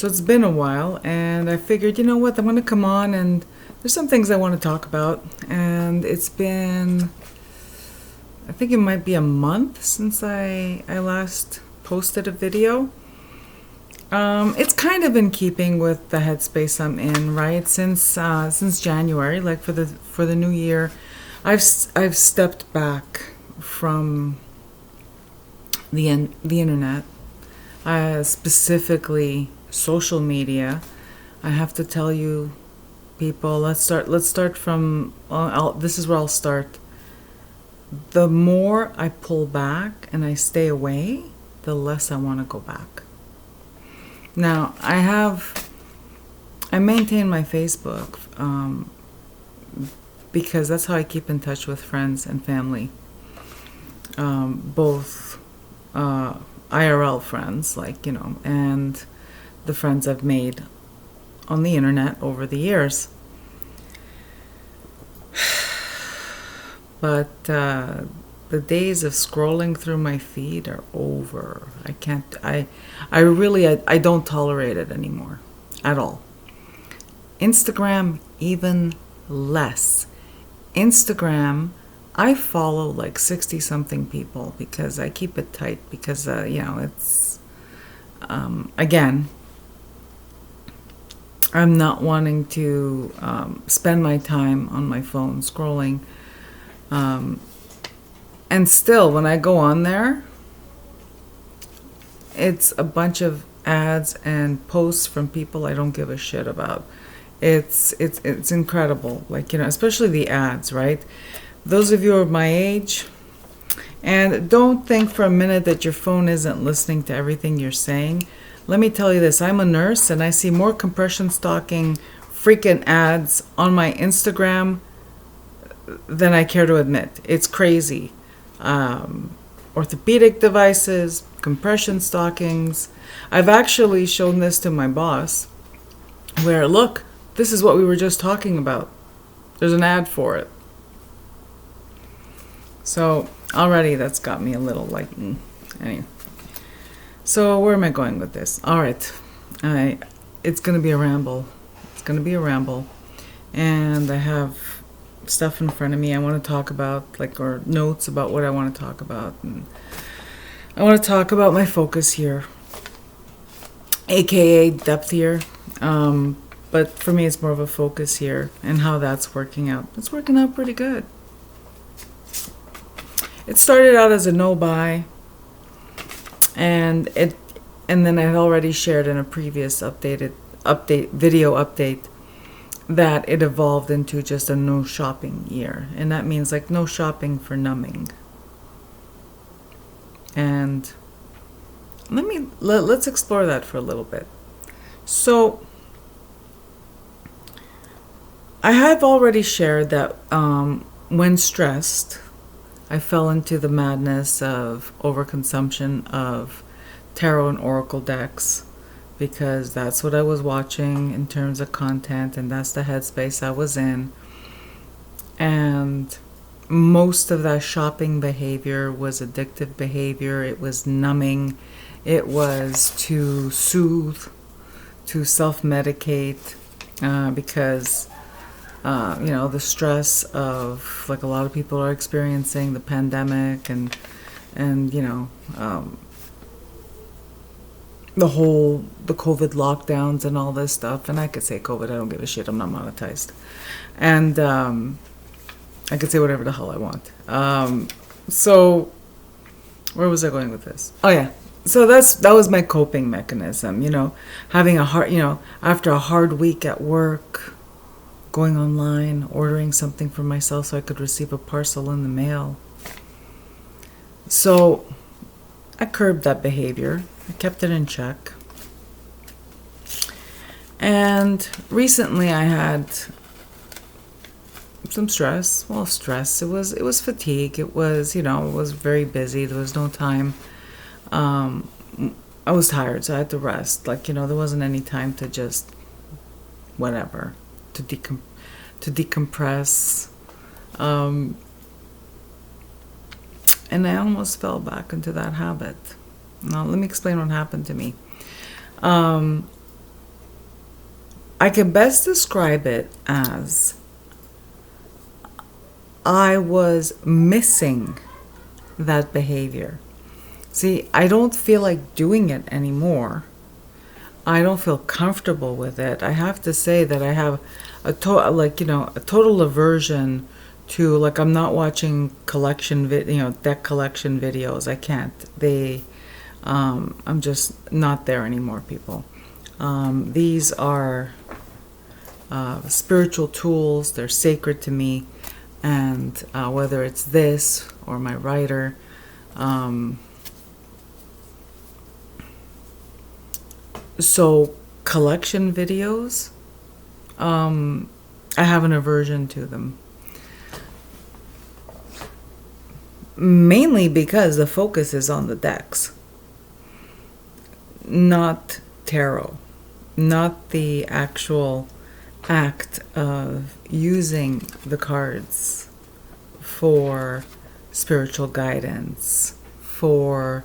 So it's been a while, and I figured, you know what, I'm going to come on, and there's some things I want to talk about. And it's been, I think it might be a month since I last posted a video. It's kind of in keeping with the headspace I'm in, right? Since January, like for the new year, I've stepped back from the internet, specifically social media. I have to tell you, people, let's start from. This is where I'll start. The more I pull back and I stay away, the less I want to go back. Now, I maintain my Facebook because that's how I keep in touch with friends and family, both IRL friends, and the friends I've made on the internet over the years. But the days of scrolling through my feed are over. I can't, I don't tolerate it anymore at all. Instagram, even less. Instagram, I follow like 60 something people because I keep it tight because, it's, again, I'm not wanting to spend my time on my phone scrolling. And still, when I go on there, it's a bunch of ads and posts from people I don't give a shit about. It's incredible, especially the ads, right? Those of you who are my age, and don't think for a minute that your phone isn't listening to everything you're saying. Let me tell you this, I'm a nurse and I see more compression stocking freaking ads on my Instagram than I care to admit. It's crazy. Orthopedic devices, compression stockings. I've actually shown this to my boss where, look, this is what we were just talking about. There's an ad for it. So already that's got me a little anyway. So where am I going with this? All right. It's going to be a ramble. And I have stuff in front of me I want to talk about, or notes about what I want to talk about. And I want to talk about my focus here, aka depth here. But for me, it's more of a focus here and how that's working out. It's working out pretty good. It started out as a no-buy, and then I had already shared in a previous video update that it evolved into just a no shopping year, and that means no shopping for numbing. And let's explore that for a little bit. So I have already shared that when stressed, I fell into the madness of overconsumption of tarot and oracle decks, because that's what I was watching in terms of content, and that's the headspace I was in. And most of that shopping behavior was addictive behavior. It was numbing. It was to soothe, to self-medicate, because the stress of, a lot of people are experiencing, the pandemic and the COVID lockdowns and all this stuff. And I could say COVID, I don't give a shit, I'm not monetized. And I could say whatever the hell I want. So where was I going with this? Oh yeah. So that was my coping mechanism, having after a hard week at work, going online, ordering something for myself so I could receive a parcel in the mail. So I curbed that behavior. I kept it in check. And recently I had some stress. Well, stress. It was fatigue. It was, it was very busy. There was no time. I was tired, so I had to rest. There wasn't any time to just whatever, to decompress. And I almost fell back into that habit. Now, let me explain what happened to me. I can best describe it as I was missing that behavior. See, I don't feel like doing it anymore. I don't feel comfortable with it. I have to say that I have a total aversion to, like, I'm not watching deck collection videos. I can't. I'm just not there anymore, people. These are spiritual tools. They're sacred to me, and whether it's this or my writer. So collection videos, I have an aversion to them. Mainly because the focus is on the decks, not tarot, not the actual act of using the cards for spiritual guidance, for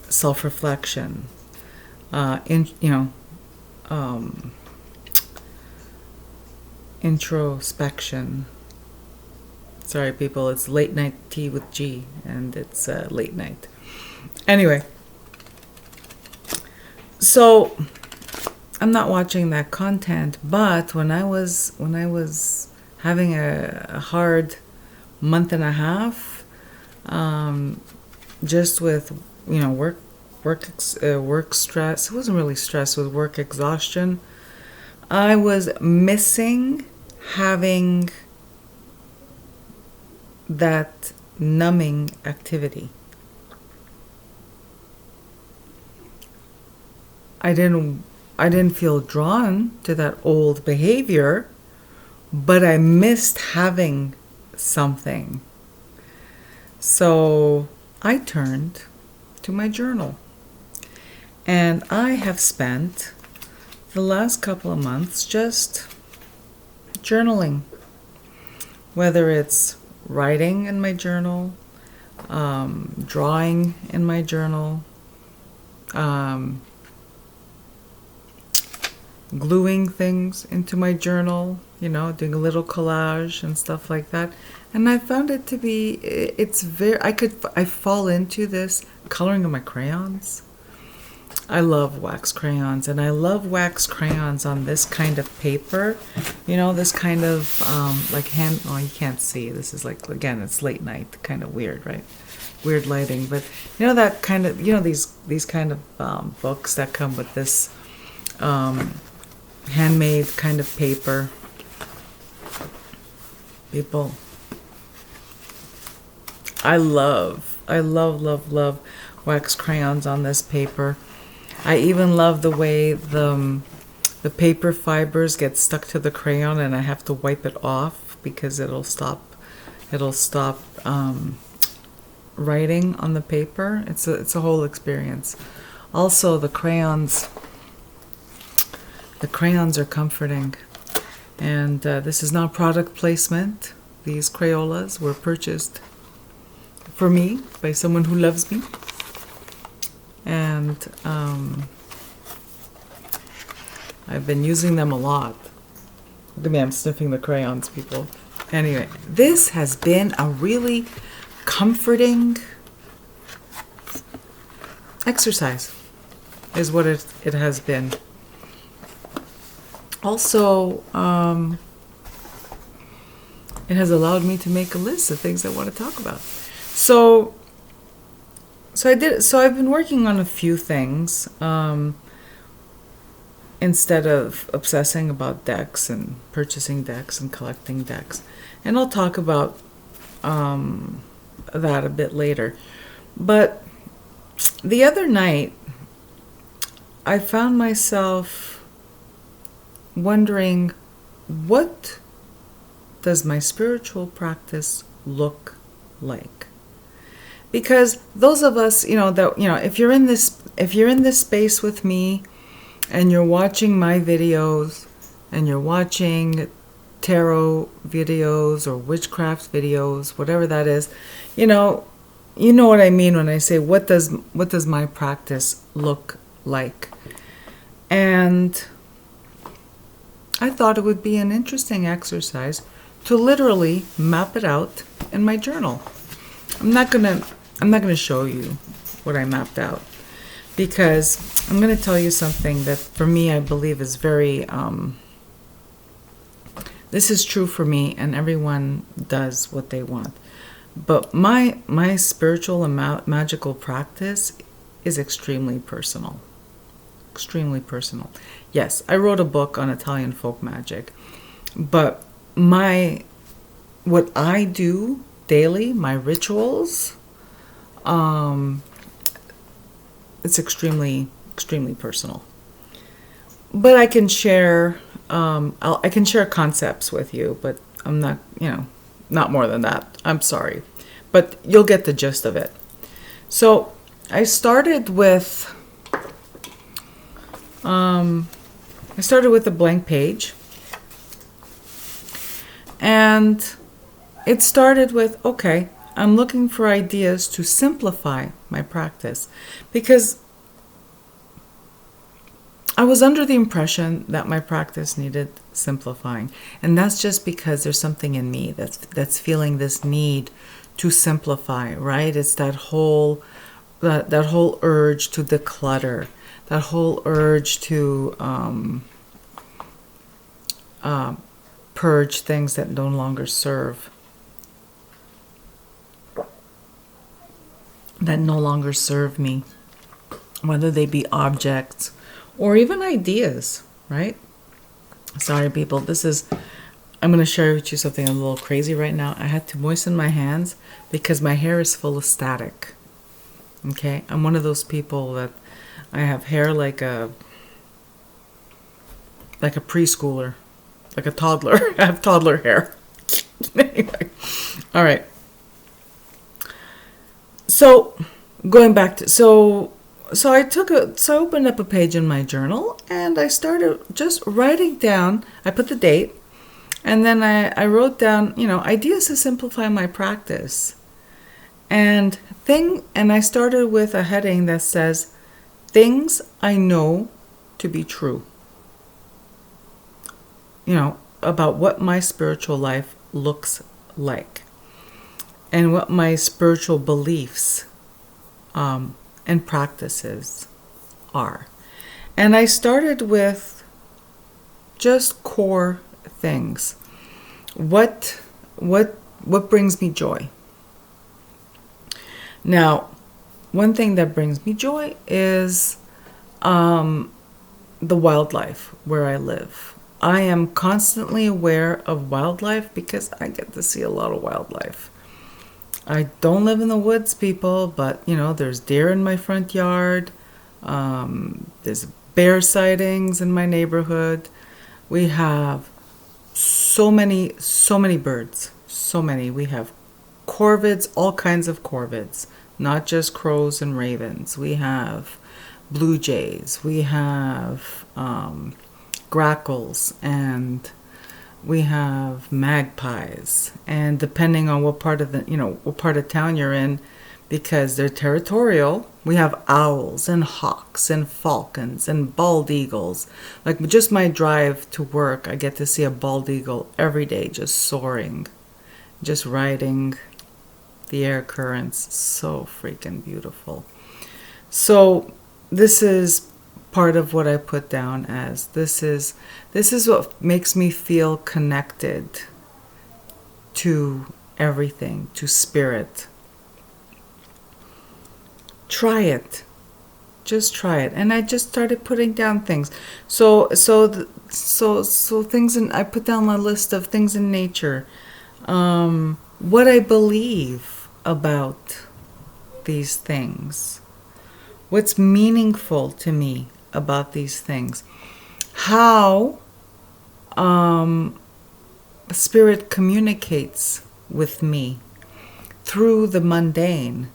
self-reflection, introspection. Sorry, people, it's late night tea with G, and it's late night. Anyway, so I'm not watching that content, but when I was having a hard month and a half, just with work stress. It wasn't really stress, it was work exhaustion. I was missing having that numbing activity. I didn't feel drawn to that old behavior, but I missed having something. So I turned to my journal. And I have spent the last couple of months just journaling. Whether it's writing in my journal, drawing in my journal, gluing things into my journal, doing a little collage and stuff like that. And I found it to be, I fall into this coloring of my crayons. I love wax crayons, and I love wax crayons on this kind of paper. This kind of you can't see. This is like, again, it's late night, kind of weird, right? Weird lighting, but that kind of, these kind of books that come with this handmade kind of paper. People, I love wax crayons on this paper. I even love the way the paper fibers get stuck to the crayon, and I have to wipe it off because it'll stop writing on the paper. It's a whole experience. Also, the crayons are comforting, and this is not product placement. These Crayolas were purchased for me by someone who loves me. And I've been using them a lot. Look at me, I'm sniffing the crayons, people. Anyway, this has been a really comforting exercise, is what it has been. Also, it has allowed me to make a list of things I want to talk about. So I've been working on a few things, instead of obsessing about decks and purchasing decks and collecting decks. And I'll talk about that a bit later. But the other night, I found myself wondering, what does my spiritual practice look like? Because those of us, if you're in this space with me, and you're watching my videos, and you're watching tarot videos or witchcraft videos, whatever that is, you know what I mean when I say, what does my practice look like? And I thought it would be an interesting exercise to literally map it out in my journal. I'm not gonna show you what I mapped out, because I'm gonna tell you something that for me I believe is very this is true for me, and everyone does what they want. But my spiritual and magical practice is extremely personal. Extremely personal. Yes, I wrote a book on Italian folk magic, but what I do daily, my rituals, it's extremely personal. But I can share I can share concepts with you, but I'm not, not more than that. I'm sorry. But you'll get the gist of it. So I started with a blank page. And it started with, okay, I'm looking for ideas to simplify my practice, because I was under the impression that my practice needed simplifying. And that's just because there's something in me that's feeling this need to simplify, right? It's that whole urge to declutter, that whole urge to purge things that no longer serve, me, whether they be objects or even ideas, right? Sorry, people, I'm going to share with you something a little crazy right now. I had to moisten my hands because my hair is full of static. Okay? I'm one of those people that I have hair like a preschooler, like a toddler. I have toddler hair. Anyway, all right. So going back to I opened up a page in my journal and I started just writing down. I put the date, and then I wrote down ideas to simplify my practice, and I started with a heading that says things I know to be true. About what my spiritual life looks like and what my spiritual beliefs and practices are. And I started with just core things. What brings me joy? Now, one thing that brings me joy is the wildlife where I live. I am constantly aware of wildlife because I get to see a lot of wildlife. I don't live in the woods, people, but there's deer in my front yard. There's bear sightings in my neighborhood. We have so many birds. So many. We have corvids, all kinds of corvids, not just crows and ravens. We have blue jays. We have grackles, and we have magpies. And depending on what part of town you're in, because they're territorial, we have owls and hawks and falcons and bald eagles. Like just my drive to work, I get to see a bald eagle every day, just soaring, just riding the air currents. So freaking beautiful. So this is part of what I put down as this is what makes me feel connected to everything, to spirit. Try it. Just try it. And I just started putting down things. So things I put down my list of things in nature. What I believe about these things. What's meaningful to me about these things. How spirit communicates with me through the mundane.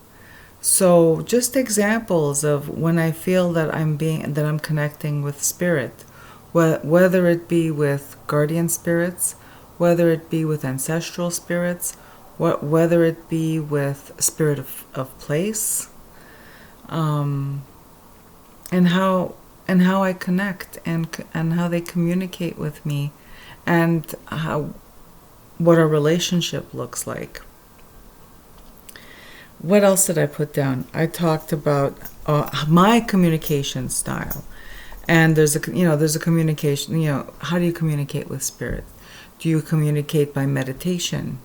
So just examples of when I feel that I'm connecting with spirit, whether it be with guardian spirits, whether it be with ancestral spirits, whether it be with spirit of place, and how I connect, and how they communicate with me, and what our relationship looks like. What else did I put down? I talked about my communication style, and there's a communication. How do you communicate with spirit? Do you communicate by meditation?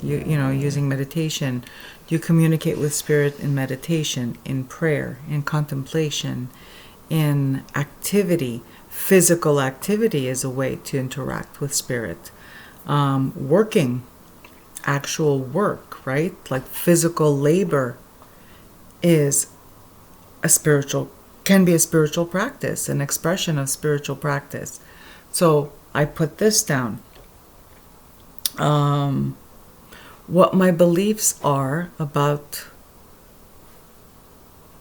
Using meditation. Do you communicate with spirit in meditation, in prayer, in contemplation, in activity? Physical activity is a way to interact with spirit. Working, actual work, right? Like physical labor is can be a spiritual practice, an expression of spiritual practice. So I put this down. What my beliefs are about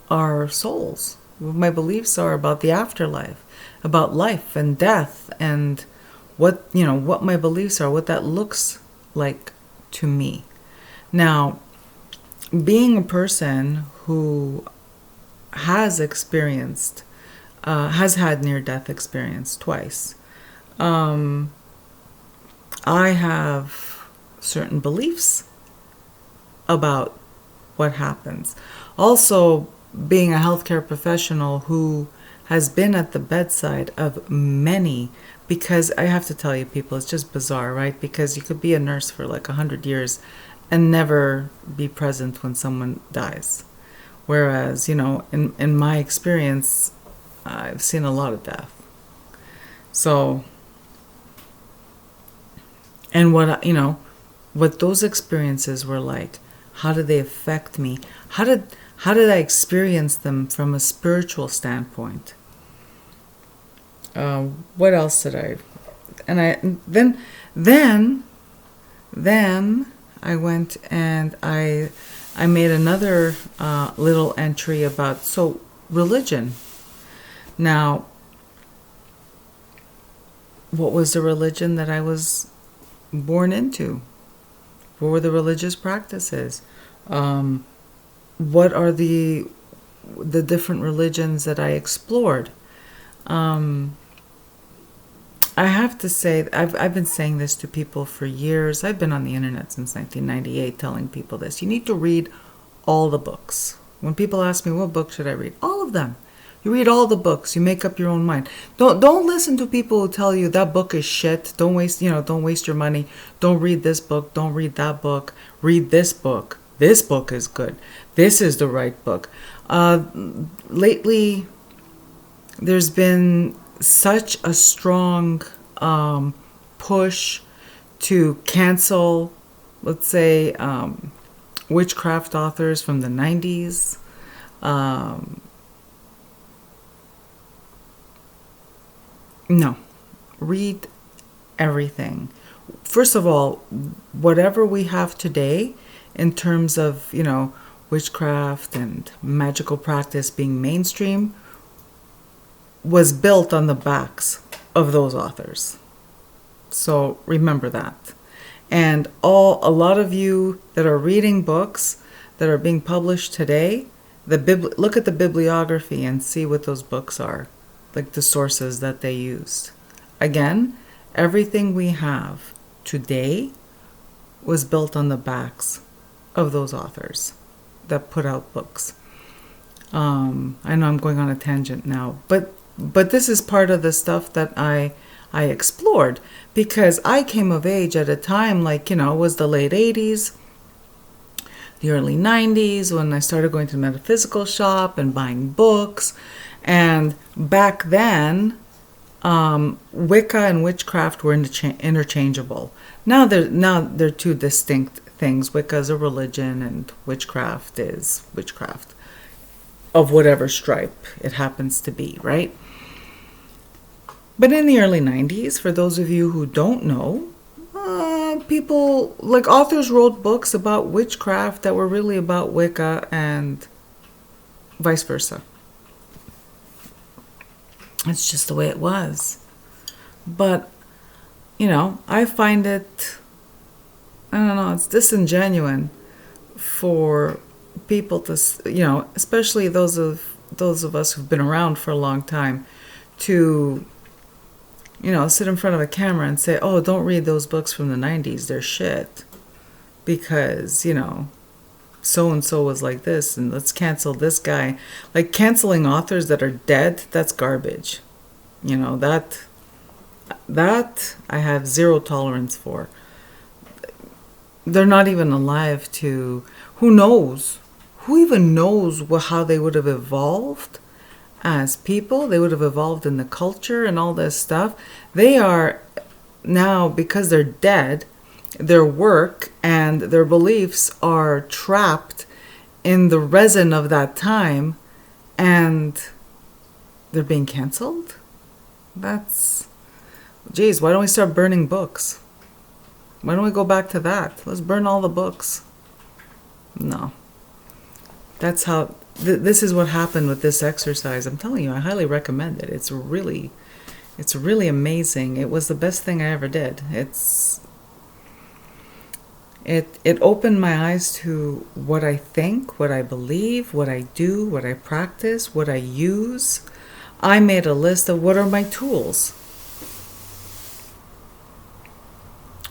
our souls. What my beliefs are about the afterlife, about life and death, and what my beliefs are, what that looks like to me. Now, being a person who has had near-death experience twice, I have certain beliefs about what happens. Also, being a healthcare professional who has been at the bedside of many, because I have to tell you, people, it's just bizarre, right? Because you could be a nurse for like 100 years and never be present when someone dies. Whereas, in my experience, I've seen a lot of death. So, and what those experiences were like, how did they affect me? How did I experience them from a spiritual standpoint? What else did I? And then I went and I made another little entry about religion. Now, what was the religion that I was born into? What were the religious practices? What are the different religions that I explored? I have to say, I've been saying this to people for years. I've been on the internet since 1998 telling people this. You need to read all the books. When people ask me, what book should I read? All of them. You read all the books. You make up your own mind. Don't listen to people who tell you that book is shit. Don't waste your money. Don't read this book. Don't read that book. Read this book. This book is good. This is the right book. Lately, there's been such a strong push to cancel, let's say, witchcraft authors from the 90s. No. Read everything. First of all, whatever we have today in terms of, witchcraft and magical practice being mainstream was built on the backs of those authors. So remember that. And a lot of you that are reading books that are being published today, look at the bibliography and see what those books are, like the sources that they used. Again, everything we have today was built on the backs of those authors that put out books. I know I'm going on a tangent now, but this is part of the stuff that I explored, because I came of age at a time like, it was the late 80s, the early 90s, when I started going to the metaphysical shop and buying books. And back then, Wicca and witchcraft were interchangeable. Now they're two distinct things. Wicca is a religion, and witchcraft is witchcraft of whatever stripe it happens to be, right? But in the early 90s, for those of you who don't know, people, like authors, wrote books about witchcraft that were really about Wicca, and vice versa. It's just the way it was. But, I find it, I don't know, it's disingenuous for people to, especially those of us who've been around for a long time, to, sit in front of a camera and say, oh, don't read those books from the 90s, they're shit. Because, so-and-so was like this, and let's cancel this guy. Like, canceling authors that are dead, that's garbage. That I have zero tolerance for. They're not even alive to... Who knows? Who even knows how they would have evolved as people? They would have evolved in the culture and all this stuff. They are now, because they're dead, their work and their beliefs are trapped in the resin of that time, and they're being canceled? That's... Geez, why don't we start burning books? Why don't we go back to that? Let's burn all the books. No. That's how... This is what happened with this exercise. I'm telling you, I highly recommend it. It's really amazing. It was the best thing I ever did. It opened my eyes to what I think, what I believe, what I do, what I practice, what I use. I made a list of what are my tools.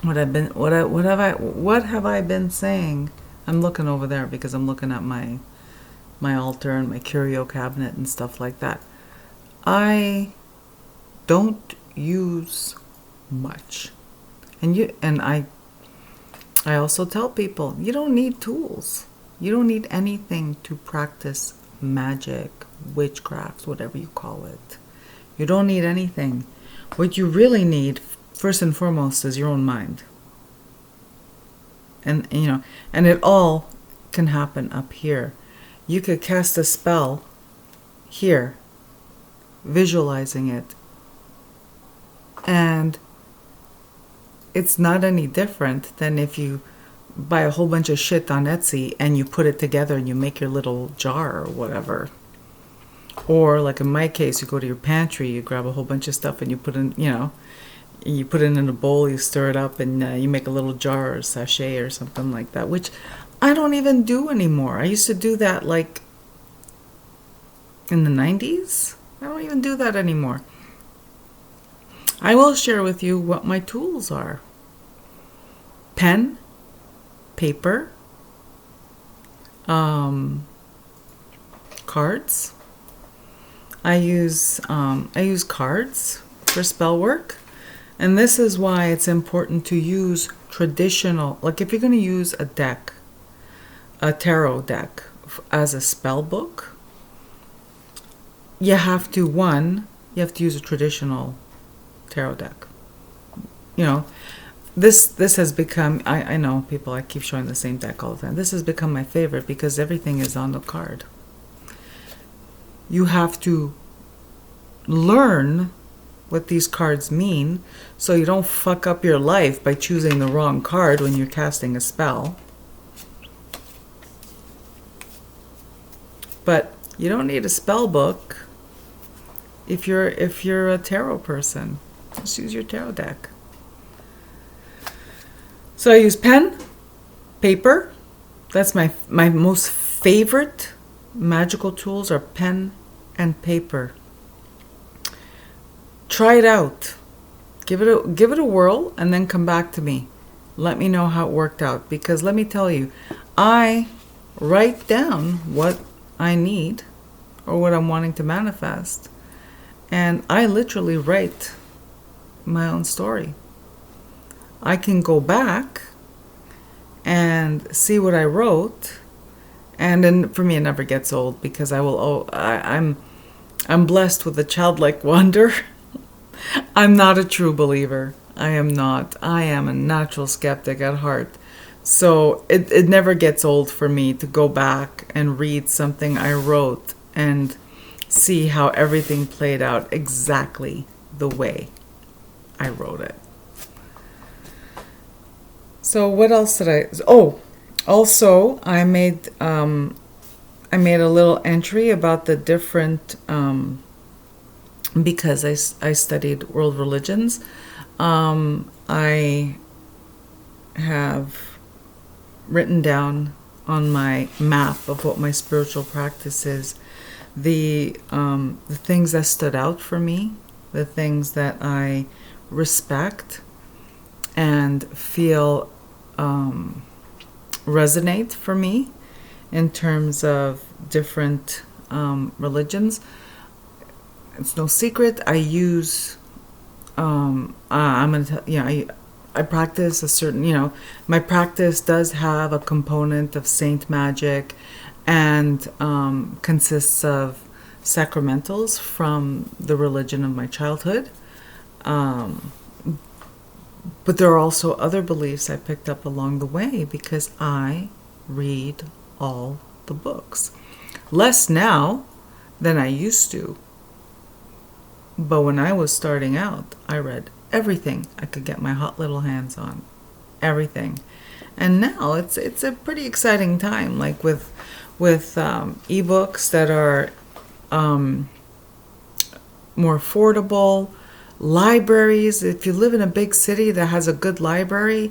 What have I been saying? I'm looking over there because I'm looking at my altar and my curio cabinet and stuff like that. I don't use much. And I also tell people, you don't need tools. You don't need anything to practice magic, witchcraft, whatever you call it. You don't need anything. What you really need, first and foremost, is your own mind. And it all can happen up here. You could cast a spell here, visualizing it, and it's not any different than if you buy a whole bunch of shit on Etsy and you put it together and you make your little jar or whatever. Or like in my case, you go to your pantry, you grab a whole bunch of stuff and you put in, you put it in a bowl, you stir it up, and you make a little jar or a sachet or something like that, which I don't even do anymore. I used to do that like in the 90s. I don't even do that anymore. I will share with you what my tools are. Pen, paper, cards. I use cards for spell work. And this is why it's important to use traditional, like if you're going to use a tarot deck as a spell book, you have to use a traditional tarot deck. This has become, I know people, I keep showing the same deck all the time. This has become my favorite because everything is on the card. You have to learn what these cards mean so you don't fuck up your life by choosing the wrong card when you're casting a spell. But you don't need a spell book if you're a tarot person. Just use your tarot deck. So I use pen, paper. That's my most favorite magical tools are pen and paper. Try it out. Give it a whirl and then come back to me. Let me know how it worked out, because let me tell you, I write down what I need or what I'm wanting to manifest, and I literally write my own story. I can go back and see what I wrote, and then for me it never gets old because I'm blessed with a childlike wonder. I'm not a true believer. I am not. I am a natural skeptic at heart. So it never gets old for me to go back and read something I wrote and see how everything played out exactly the way I wrote it. So what else did I... Oh, also I made a little entry about the different... because I studied world religions, I have written down on my map of what my spiritual practice is the things that stood out for me, the things that I respect and feel resonate for me in terms of different religions. It's no secret. I use. I'm gonna tell. I practice a certain. My practice does have a component of saint magic, and consists of sacramentals from the religion of my childhood. But there are also other beliefs I picked up along the way because I read all the books. Less now than I used to. But when I was starting out, I read everything I could get my hot little hands on. Everything. And now it's a pretty exciting time, like with ebooks that are more affordable. Libraries, if you live in a big city that has a good library,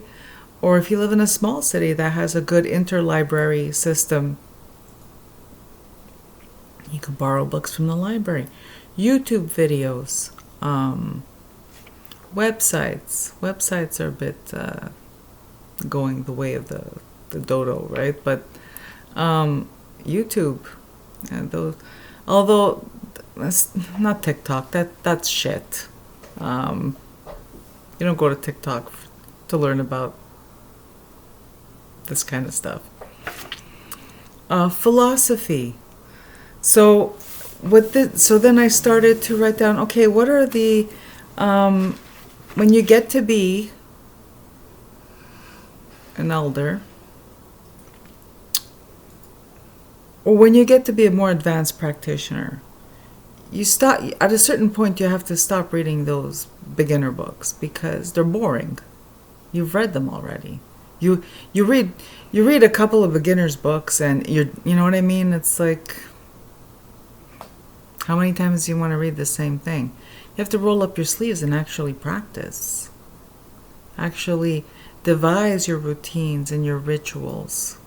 or if you live in a small city that has a good interlibrary system, you can borrow books from the library. YouTube videos, websites. Websites are a bit going the way of the dodo, right? But YouTube, although that's not TikTok, that's shit. You don't go to TikTok to learn about this kind of stuff. Philosophy. So then I started to write down, okay, what are the when you get to be an elder, or when you get to be a more advanced practitioner, you stop at a certain point. You have to stop reading those beginner books because they're boring. You've read them already. You read a couple of beginners books and you know what I mean? It's like, how many times do you want to read the same thing? You have to roll up your sleeves and actually practice. Actually devise your routines and your rituals.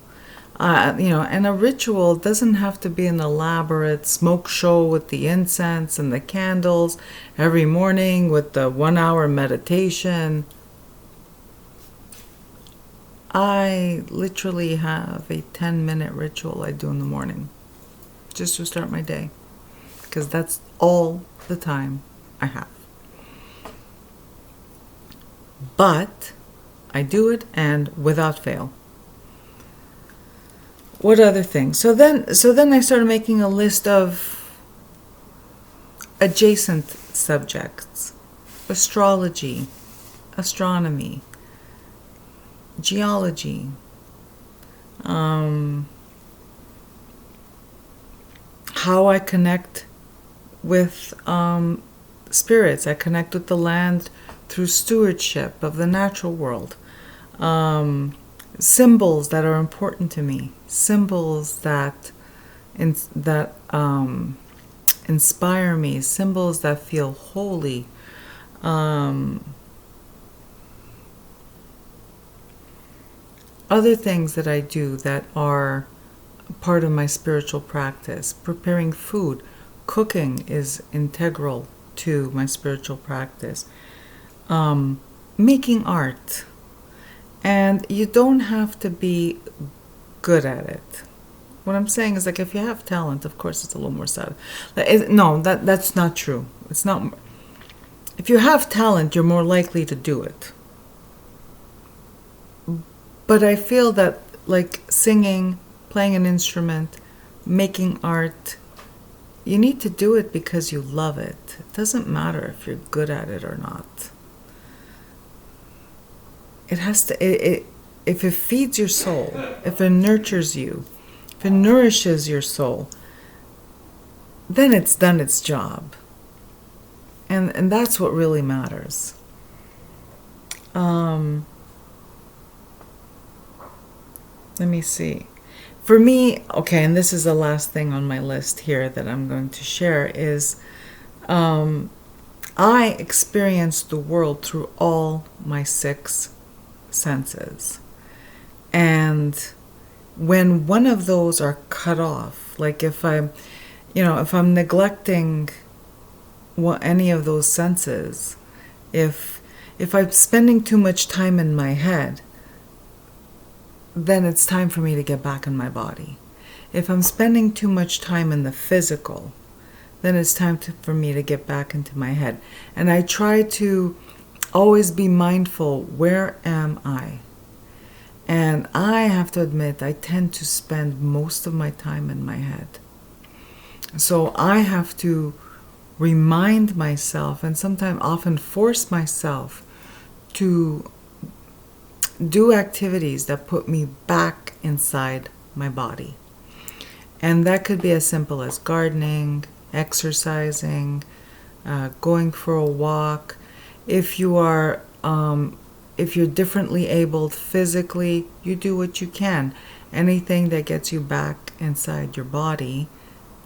And a ritual doesn't have to be an elaborate smoke show with the incense and the candles every morning with the 1-hour meditation. I literally have a 10-minute ritual I do in the morning just to start my day, because that's all the time I have. But I do it, and without fail. What other things? So then I started making a list of adjacent subjects: astrology, astronomy, geology, how I connect with spirits. I connect with the land through stewardship of the natural world. Symbols that are important to me. Symbols that inspire me. Symbols that feel holy. Other things that I do that are part of my spiritual practice. Preparing food. Cooking is integral to my spiritual practice. Making art. And you don't have to be good at it. What I'm saying is, like, if you have talent, of course it's a little more sad. No, that's not true. It's not. If you have talent, you're more likely to do it. But I feel that, like, singing, playing an instrument, making art, you need to do it because you love it. It doesn't matter if you're good at it or not. It has to, if it feeds your soul, if it nurtures you, if it nourishes your soul, then it's done its job. And that's what really matters. Let me see. For me, okay, and this is the last thing on my list here that I'm going to share, is I experience the world through all my 6 senses. And when one of those are cut off, like if I'm, if I'm neglecting any of those senses, if I'm spending too much time in my head, then it's time for me to get back in my body. If I'm spending too much time in the physical, then it's time for me to get back into my head. And I try to always be mindful, where am I? And I have to admit, I tend to spend most of my time in my head. So I have to remind myself, and sometimes often force myself, to do activities that put me back inside my body. And that could be as simple as gardening, exercising, going for a walk. If you're differently abled physically, you do what you can. Anything that gets you back inside your body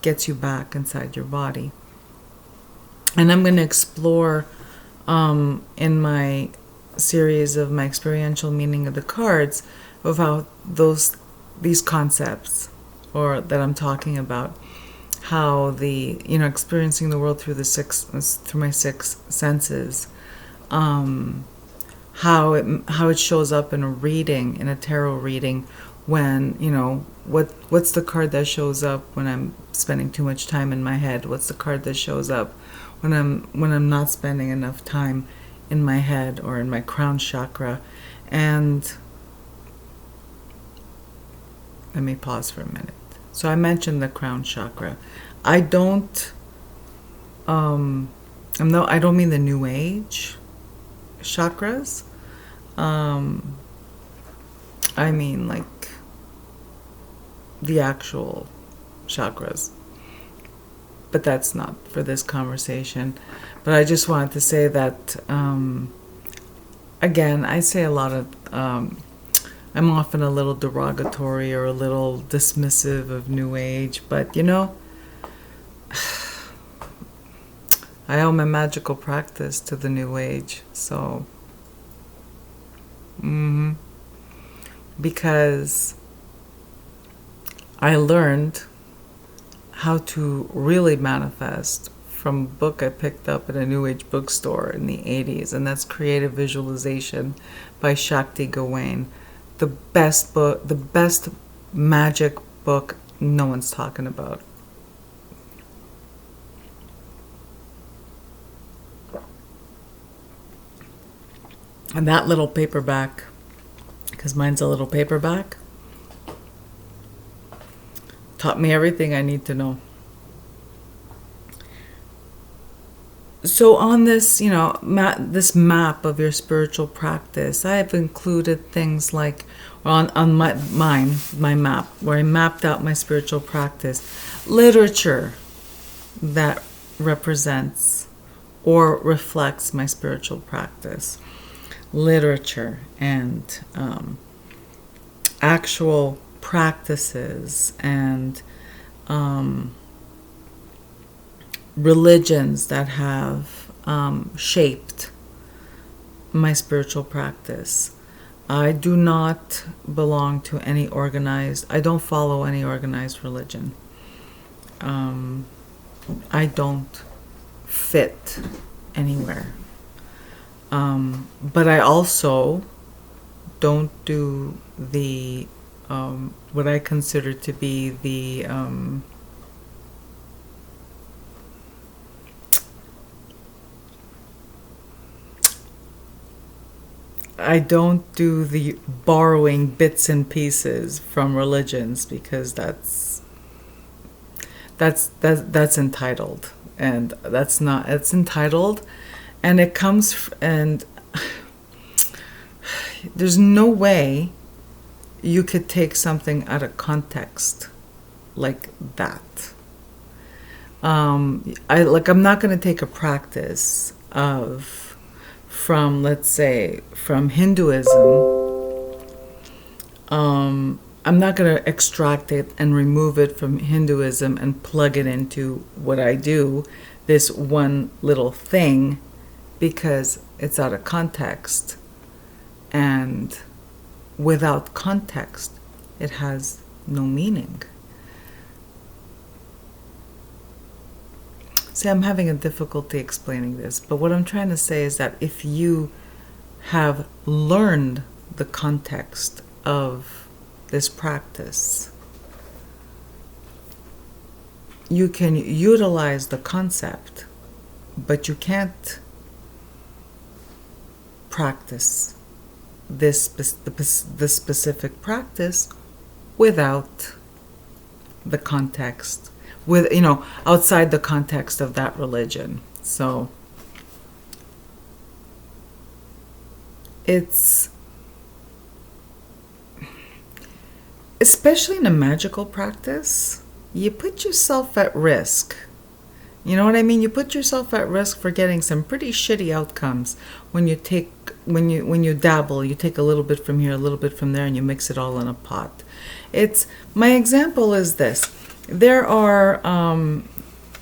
gets you back inside your body. And I'm going to explore in my series of my experiential meaning of the cards of how these concepts, or that I'm talking about, how the experiencing the world through my six senses, how it shows up in a tarot reading, when what's the card that shows up when I'm spending too much time in my head? What's the card that shows up when I'm not spending enough time in my head or in my crown chakra? And let me pause for a minute. So I mentioned the crown chakra. I don't mean the New Age chakras. I mean like the actual chakras. But that's not for this conversation. But I just wanted to say that, again, I say a lot of, I'm often a little derogatory or a little dismissive of New Age, but I owe my magical practice to the New Age, so, because I learned how to really manifest from a book I picked up at a New Age bookstore in the 80s, and that's Creative Visualization by Shakti Gawain. The best book, the best magic book no one's talking about. And that little paperback, because mine's a little paperback, taught me everything I need to know. So on this, this map of your spiritual practice, I have included things like, on my map, where I mapped out my spiritual practice, literature that represents or reflects my spiritual practice, literature and actual practices and religions that have shaped my spiritual practice. I do not belong to any I don't follow any organized religion. I don't fit anywhere. But I also don't do the what I consider to be the I don't do the borrowing bits and pieces from religions, because that's entitled, and that's not. It's entitled, and it comes and there's no way you could take something out of context like that. I'm not going to take a practice from Hinduism. I'm not going to extract it and remove it from Hinduism and plug it into what I do, this one little thing, because it's out of context. And without context, it has no meaning. See, I'm having a difficulty explaining this, but what I'm trying to say is that if you have learned the context of this practice, you can utilize the concept, but you can't practice this specific practice without the context, with outside the context of that religion. So it's, especially in a magical practice, you put yourself at risk. You know what I mean? You put yourself at risk for getting some pretty shitty outcomes when you dabble. You take a little bit from here, a little bit from there, and you mix it all in a pot. My example is this: there are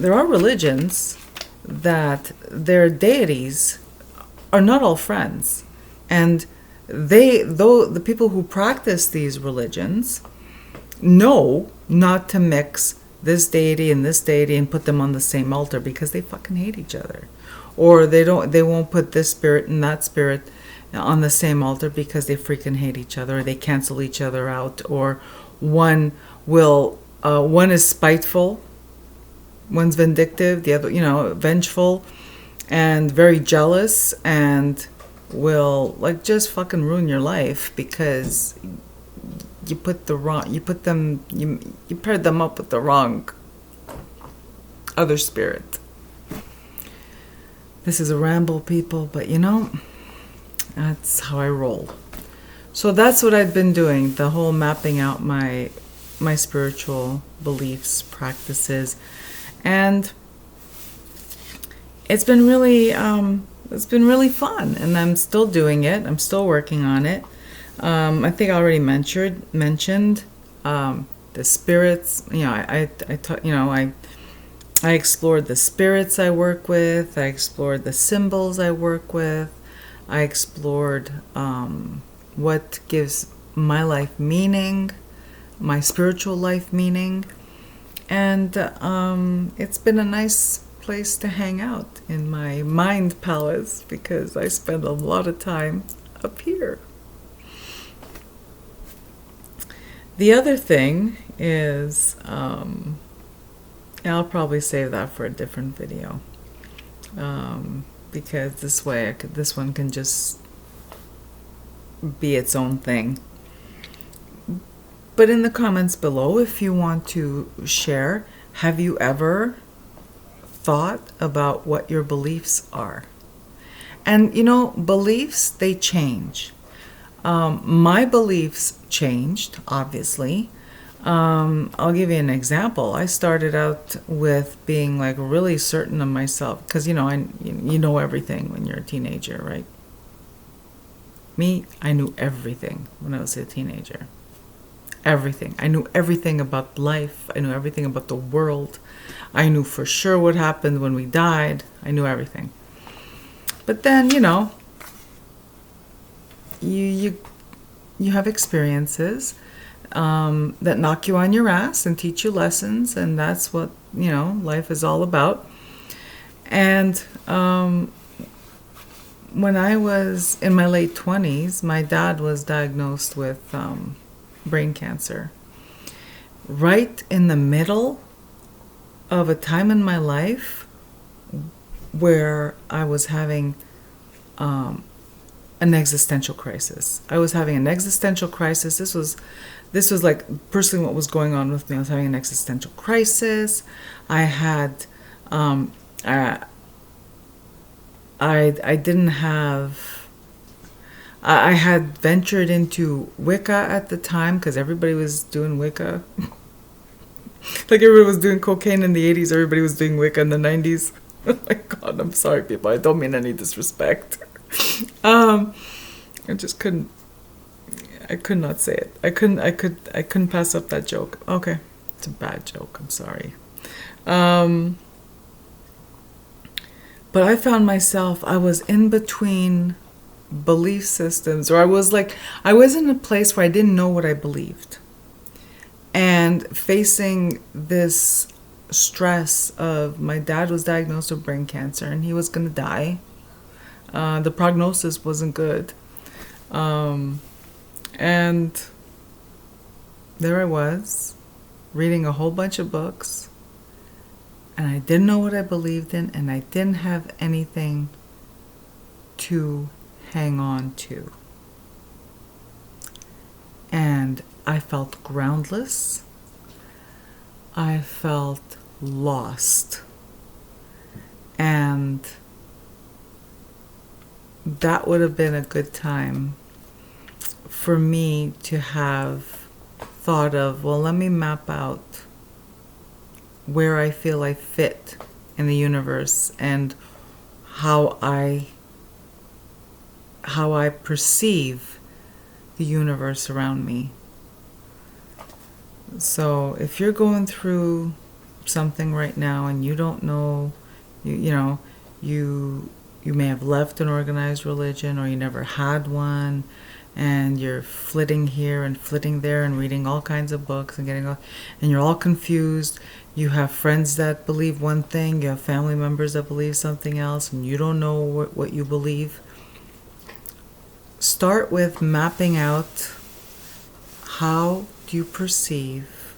religions that their deities are not all friends, and the people who practice these religions know not to mix this deity and put them on the same altar, because they fucking hate each other. Or they won't put this spirit and that spirit on the same altar because they freaking hate each other, or they cancel each other out, or one is spiteful, one's vindictive, the other, vengeful and very jealous, and will just fucking ruin your life because you paired them up with the wrong other spirit. This is a ramble, people, but that's how I roll. So that's what I've been doing, the whole mapping out my spiritual beliefs, practices, and it's been really fun, and I'm still doing it. I'm still working on it. I think I already mentioned the spirits. I explored the spirits I work with. I explored the symbols I work with. I explored what gives my life meaning, my spiritual life meaning, and it's been a nice place to hang out in my mind palace, because I spend a lot of time up here. The other thing is, I'll probably save that for a different video, because this one can just be its own thing. But in the comments below, if you want to share, have you ever thought about what your beliefs are? And beliefs, they change. My beliefs changed, obviously. I'll give you an example. I started out with being really certain of myself, because you know everything when you're a teenager, right? Me, I knew everything when I was a teenager. Everything. I knew everything about life. I knew everything about the world. I knew for sure what happened when we died. I knew everything. But then, you have experiences that knock you on your ass and teach you lessons, and that's what life is all about. And when I was in my late 20s, my dad was diagnosed with brain cancer, right in the middle of a time in my life where I was having an existential crisis. I was having an existential crisis. This was personally what was going on with me. I was having an existential crisis. I had I had ventured into Wicca at the time, because everybody was doing Wicca. Everybody was doing cocaine in the 80s. Everybody was doing Wicca in the 90s. Oh my God, I'm sorry, people. I don't mean any disrespect. I just couldn't. I could not say it. I couldn't pass up that joke. Okay, it's a bad joke. I'm sorry. But I found myself, I was in between belief systems, or I was in a place where I didn't know what I believed, and facing this stress of my dad was diagnosed with brain cancer and he was going to die. The prognosis wasn't good. And there I was, reading a whole bunch of books, and I didn't know what I believed in, and I didn't have anything to hang on to. And I felt groundless. I felt lost. And that would have been a good time for me to have thought of, well, let me map out where I feel I fit in the universe and how I perceive the universe around me. So if you're going through something right now and you don't know, you may have left an organized religion or you never had one, and you're flitting here and flitting there and reading all kinds of books and and you're all confused. You have friends that believe one thing, you have family members that believe something else, and you don't know what you believe. Start with mapping out how do you perceive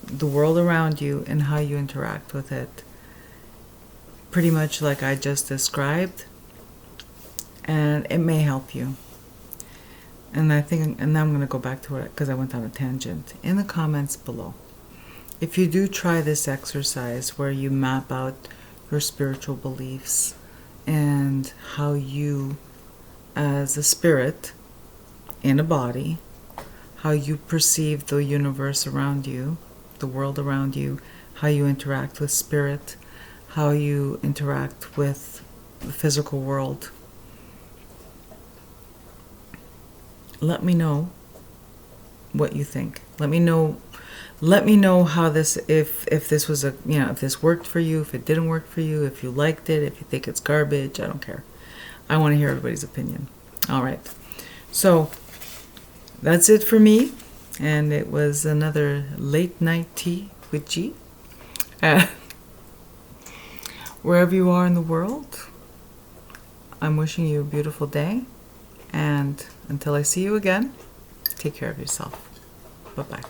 the world around you and how you interact with it. Pretty much like I just described, and it may help you. And now I'm going to go back to it because I went on a tangent. In the comments below, if you do try this exercise where you map out your spiritual beliefs and how you, as a spirit in a body, how you perceive the universe around you, the world around you, how you interact with spirit, how you interact with the physical world, let me know what you think. Let me know how this, if this was if this worked for you, if it didn't work for you, if you liked it, if you think it's garbage. I don't care. I want to hear everybody's opinion. All right. So that's it for me. And it was another late night tea with G. Wherever you are in the world, I'm wishing you a beautiful day. And until I see you again, take care of yourself. Bye-bye.